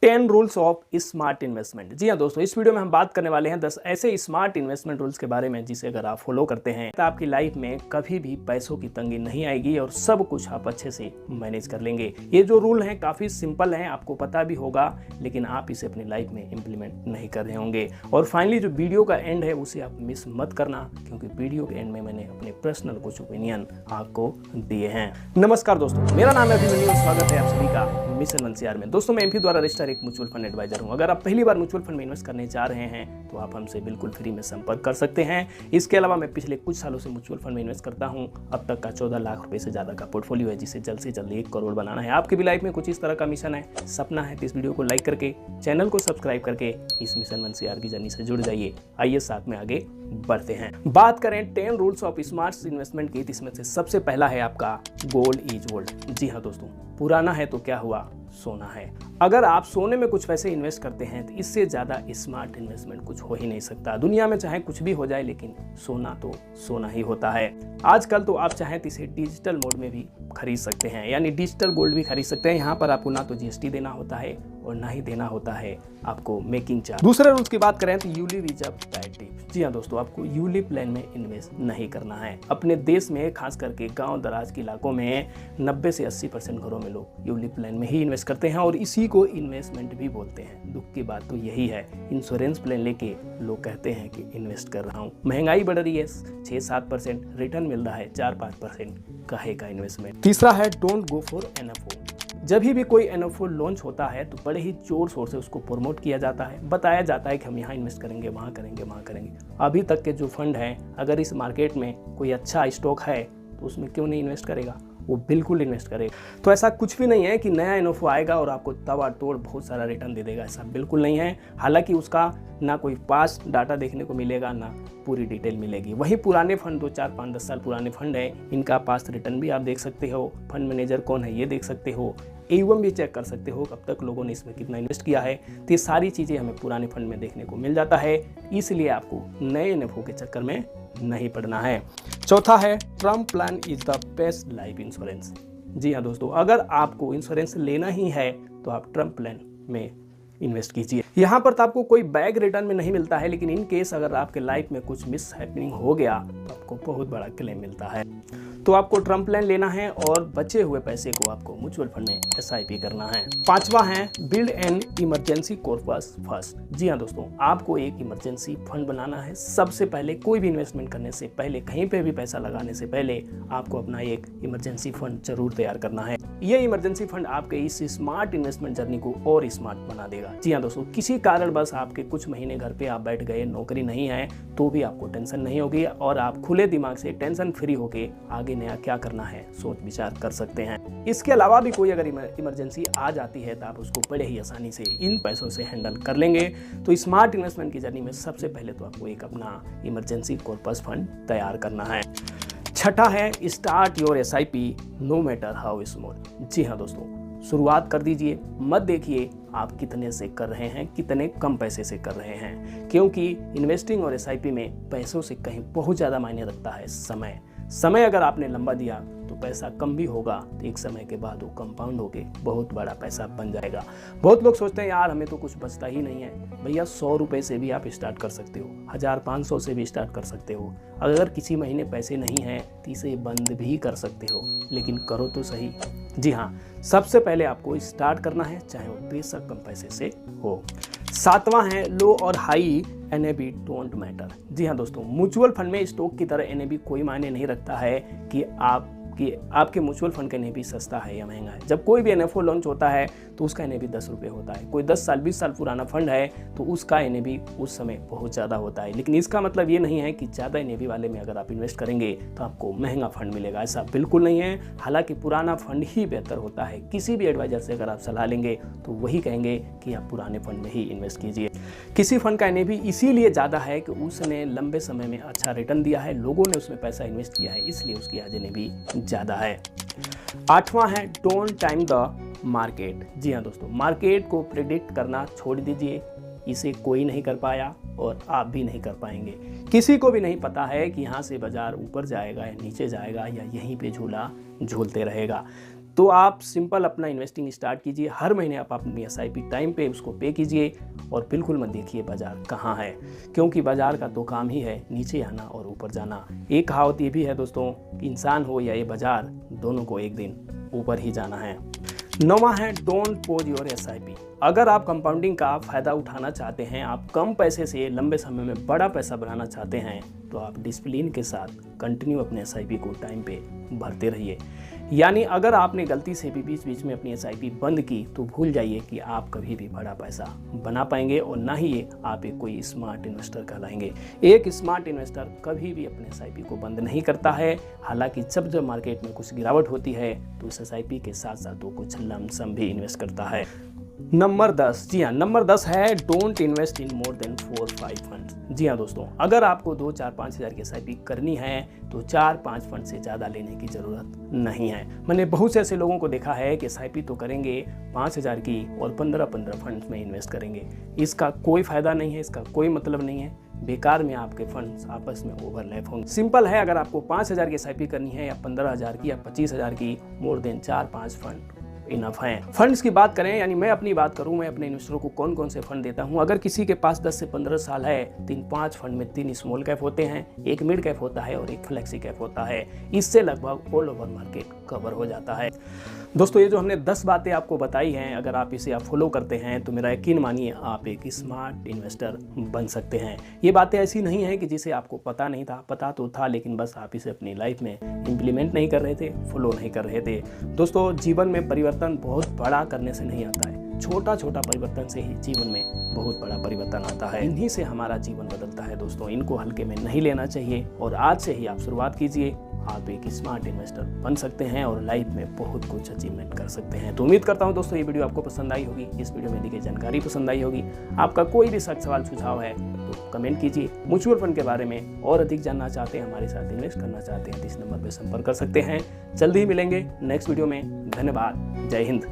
10 rules of smart investment. जी हाँ दोस्तों, इस वीडियो में हम बात करने वाले हैं 10 ऐसे स्मार्ट इन्वेस्टमेंट रूल्स के बारे में जिसे अगर आप फॉलो करते हैं तो आपकी लाइफ में कभी भी पैसों की तंगी नहीं आएगी और सब कुछ आप अच्छे से मैनेज कर लेंगे। ये जो रूल हैं काफी सिंपल हैं, आपको पता भी होगा, लेकिन आप इसे अपनी लाइफ में इम्प्लीमेंट नहीं कर रहे होंगे। और फाइनली जो वीडियो का एंड है उसे आप मिस मत करना, क्योंकि वीडियो के एंड में मैंने अपने पर्सनल कुछ ओपिनियन आपको दिए हैं। नमस्कार दोस्तों, मेरा नाम है अभिमन्यु और स्वागत है आप सभी का मिशन वंसियार में। दोस्तों, मैं एमपी द्वारा रजिस्टर्ड एक म्यूचुअल फंड एडवाइजर हूं। अगर आप पहली बार म्यूचुअल फंड में इन्वेस्ट करने जा रहे हैं तो आप हमसे बिल्कुल फ्री में संपर्क कर सकते हैं। इसके अलावा मैं पिछले कुछ सालों से म्यूचुअल फंड में इन्वेस्ट करता हूं। अब तक का 14 लाख रुपए से ज्यादा का पोर्टफोलियो है, जिसे जल्द से जल्द 1 करोड़ बनाना है। आपकी भी लाइफ में कुछ इस तरह का मिशन है, सपना है, तो इस वीडियो को लाइक करके, चैनल को सब्सक्राइब करके इस मिशन वंसियार की जर्नी से जुड़ जाइए। आइए साथ में आगे बढ़ते हैं। बात करें 10 रूल्स ऑफ स्मार्ट इन्वेस्टमेंट की, इसमें से सबसे पहला है आपका गोल्ड इज गोल्ड। जी हाँ दोस्तों, पुराना है तो क्या हुआ, सोना है। अगर आप सोने में कुछ पैसे इन्वेस्ट करते हैं तो इससे ज्यादा स्मार्ट इन्वेस्टमेंट कुछ हो ही नहीं सकता। दुनिया में चाहे कुछ भी हो जाए, लेकिन सोना तो सोना ही होता है। आजकल तो आप चाहें तो इसे डिजिटल मोड में भी खरीद सकते हैं, यानी डिजिटल गोल्ड भी खरीद सकते हैं। यहाँ पर आपको ना तो जीएसटी देना होता है और ना ही देना होता है आपको मेकिंग चार्ज। दूसरे रूल्स की बात करें तो ULIP is a bad tip. जी हाँ दोस्तों, आपको यूलिप प्लान में इन्वेस्ट नहीं करना है। अपने देश में खास करके गांव दराज के इलाकों में 90 से 80% घरों में लोग यूलिप प्लान में ही इन्वेस्ट करते हैं और इसी को इन्वेस्टमेंट भी बोलते हैं। दुख की बात तो यही है, इंश्योरेंस प्लान लेके लोग कहते हैं कि इन्वेस्ट कर रहा हूँ। महंगाई बढ़ रही है, 6-7% रिटर्न मिल रहा है, 4-5% काहे का इन्वेस्टमेंट। तीसरा है डोंट गो फॉर एनएफओ। जब भी कोई एनएफओ लॉन्च होता है तो बड़े ही जोर शोर से उसको प्रमोट किया जाता है, बताया जाता है कि हम यहाँ इन्वेस्ट करेंगे, वहाँ करेंगे, वहाँ करेंगे। अभी तक के जो फंड हैं, अगर इस मार्केट में कोई अच्छा स्टॉक है तो उसमें क्यों नहीं इन्वेस्ट करेगा? वो बिल्कुल इन्वेस्ट करेगा। तो ऐसा कुछ भी नहीं है कि नया एनएफओ आएगा और आपको तबातोड़ बहुत सारा रिटर्न दे देगा, ऐसा बिल्कुल नहीं है। हालांकि उसका ना कोई पास डाटा देखने को मिलेगा, ना पूरी डिटेल मिलेगी। वही पुराने फंड, 2, 4, 5, 10 साल पुराने फंड है, इनका पास रिटर्न भी आप देख सकते हो, फंड मैनेजर कौन है ये देख सकते हो, एवं भी चेक कर सकते हो कब तक लोगों ने इसमें कितना इन्वेस्ट किया है। तो ये सारी चीज़ें हमें पुराने फंड में देखने को मिल जाता है, इसलिए आपको नए एनएफओ के चक्कर में नहीं पड़ना है। चौथा है term plan is the best life insurance. जी हाँ दोस्तों, अगर आपको इंश्योरेंस लेना ही है तो आप टर्म प्लान में इन्वेस्ट कीजिए। यहाँ पर तो आपको कोई बैग रिटर्न में नहीं मिलता है, लेकिन इन केस अगर आपके लाइफ में कुछ मिस हैपनिंग हो गया तो आपको बहुत बड़ा क्लेम मिलता है। तो आपको टर्म प्लान लेना है और बचे हुए पैसे को आपको म्यूचुअल फंड में एसआईपी करना है। पांचवा है build an emergency corpus first. जी हाँ दोस्तों, आपको एक इमरजेंसी फंड बनाना है। सबसे पहले कोई भी इन्वेस्टमेंट करने से पहले, कहीं पे भी पैसा लगाने से पहले आपको अपना एक इमरजेंसी फंड जरूर तैयार करना है। ये इमरजेंसी फंड आपके इस स्मार्ट इन्वेस्टमेंट जर्नी को और स्मार्ट बना देगा। जी हाँ दोस्तों, किसी कारण बस आपके कुछ महीने घर पे आप बैठ गए, नौकरी नहीं है, तो भी आपको टेंशन नहीं होगी और आप खुले दिमाग से टेंशन फ्री होके आगे नया क्या करना है सोच विचार कर सकते हैं। इसके अलावा भी कोई अगर इमरजेंसी आ जाती है तो आप उसको बड़े ही आसानी से इन पैसों से हैंडल कर लेंगे। तो स्मार्ट इन्वेस्टमेंट की जर्नी में सबसे पहले तो आपको एक अपना इमरजेंसी कॉर्पस फंड तैयार करना है। छठा है start your SIP no matter how small. जी हाँ दोस्तों, शुरुआत कर दीजिए, मत देखिए आप कितने से कर रहे हैं, कितने कम पैसे से कर रहे हैं, क्योंकि इन्वेस्टिंग और एसआईपी में पैसों से कहीं बहुत ज़्यादा मायने रखता है समय। अगर आपने लंबा दिया तो पैसा कम भी होगा, तो एक समय के बाद वो कंपाउंड होके बहुत बड़ा पैसा बन जाएगा। बहुत लोग सोचते हैं यार हमें तो कुछ बचता ही नहीं है। भैया 100 रुपये से भी आप स्टार्ट कर सकते हो, 1500 से भी स्टार्ट कर सकते हो। अगर किसी महीने पैसे नहीं हैं तो इसे बंद भी कर सकते हो, लेकिन करो तो सही। जी हाँ, सबसे पहले आपको स्टार्ट करना है, चाहे वो बेशक कम पैसे से हो। सातवां है लो और हाई एनएबी डोंट मैटर। जी हाँ दोस्तों, म्यूचुअल फंड में स्टॉक की तरह एनएबी कोई मायने नहीं रखता है कि आपके म्यूचुअल फंड का एनएबी सस्ता है या महंगा है। जब कोई भी एनएफओ लॉन्च होता है तो उसका एनएबी 10 रुपये होता है। कोई 10 साल 20 साल पुराना फंड है तो उसका एनएबी उस समय बहुत ज़्यादा होता है। लेकिन इसका मतलब ये नहीं है कि ज़्यादा एनएबी वाले में अगर आप इन्वेस्ट करेंगे तो आपको महंगा फंड मिलेगा, ऐसा बिल्कुल नहीं है। हालांकि पुराना फंड ही बेहतर होता है। किसी भी एडवाइजर से अगर आप सलाह लेंगे तो वही कहेंगे कि आप पुराने फंड में ही इन्वेस्ट कीजिए। किसी फंड का एनएबी इसीलिए ज़्यादा है कि उसने लंबे समय में अच्छा रिटर्न दिया है, लोगों ने उसमें पैसा इन्वेस्ट किया है, इसलिए उसकी आज एनएबी ज़्यादा है। आठवां है डोंट टाइम द मार्केट। जी हाँ दोस्तों, मार्केट को प्रिडिक्ट करना छोड़ दीजिए। इसे कोई नहीं कर पाया और आप भी नहीं कर पाएंगे। किसी को भी नहीं पता है कि यहाँ से बाजार ऊपर जाएगा या नीचे जाएगा या यहीं पे झूला झूलते रहेगा। तो आप सिंपल अपना इन्वेस्टिंग स्टार्ट कीजिए। हर महीने आप अपनी SIP टाइम पे उसको पे कीजिए और बिल्कुल मत देखिए बाजार कहाँ है, क्योंकि बाजार का तो काम ही है नीचे आना और ऊपर जाना। एक कहावत ये भी है दोस्तों, इंसान हो या ये बाजार, दोनों को एक दिन ऊपर ही जाना है। 9वां है डोंट पोज योर SIP। अगर आप कंपाउंडिंग का फ़ायदा उठाना चाहते हैं, आप कम पैसे से लंबे समय में बड़ा पैसा बनाना चाहते हैं, तो आप डिसिप्लिन के साथ कंटिन्यू अपने SIP को टाइम पे भरते रहिए। यानी अगर आपने गलती से भी बीच बीच में अपनी SIP बंद की तो भूल जाइए कि आप कभी भी बड़ा पैसा बना पाएंगे और ना ही ये आप एक कोई स्मार्ट इन्वेस्टर कहलाएंगे। एक स्मार्ट इन्वेस्टर कभी भी अपने SIP को बंद नहीं करता है। हालांकि जब मार्केट में कुछ गिरावट होती है तो उस SIP के साथ साथ वो कुछ लमसम भी इन्वेस्ट करता है। नंबर 10, जी हाँ, नंबर 10 है don't invest in more than 4-5 funds. जी हाँ दोस्तों, अगर आपको 2, 4, 5 हज़ार की SIP करनी है तो 4-5 फंड से ज़्यादा लेने की ज़रूरत नहीं है। मैंने बहुत से ऐसे लोगों को देखा है कि SIP तो करेंगे 5,000 की और 15-15 फंड्स में इन्वेस्ट करेंगे। इसका कोई फ़ायदा नहीं है, इसका कोई मतलब नहीं है। बेकार में आपके फंड्स आपस में ओवरलैप होंगे। सिंपल है, अगर आपको 5,000 की SIP करनी है या 15,000 की या 25,000 की, मोर देन 4-5 फंड इनफ हैं। फंड्स की बात करें, यानी मैं अपनी बात करूं, मैं अपने इन्वेस्टरों को कौन कौन से फंड देता हूं। अगर किसी के पास 10 से 15 साल है, 3-5 फंड में 3 स्मॉल कैप होते हैं, 1 मिड कैप होता है और 1 फ्लेक्सी कैप होता है। इससे लगभग ऑल ओवर मार्केट कवर हो जाता है। दोस्तों, ये जो हमने 10 बातें आपको बताई हैं, अगर आप इसे आप फॉलो करते हैं तो मेरा यकीन मानिए आप एक स्मार्ट इन्वेस्टर बन सकते हैं। ये बातें ऐसी नहीं है कि जिसे आपको पता नहीं था, पता तो था लेकिन बस आप इसे अपनी लाइफ में इम्प्लीमेंट नहीं कर रहे थे, फॉलो नहीं कर रहे थे। दोस्तों, जीवन में परिवर्तन बहुत बड़ा करने से नहीं आता है, छोटा छोटा परिवर्तन से ही जीवन में बहुत बड़ा परिवर्तन आता है। इन्हीं से हमारा जीवन बदलता है दोस्तों, इनको हल्के में नहीं लेना चाहिए और आज से ही आप शुरुआत कीजिए। आप एक स्मार्ट इन्वेस्टर बन सकते हैं और लाइफ में बहुत कुछ अचीवमेंट कर सकते हैं। तो उम्मीद करता हूं दोस्तों ये वीडियो आपको पसंद आई होगी, इस वीडियो में दी गई जानकारी पसंद आई होगी। आपका कोई भी सवाल सुझाव है तो कमेंट कीजिए। म्यूचुअल फंड के बारे में और अधिक जानना चाहते हैं, हमारे साथ इन्वेस्ट करना चाहते हैं तो इस नंबर पर संपर्क कर सकते हैं। जल्दी ही मिलेंगे नेक्स्ट वीडियो में। धन्यवाद। जय हिंद।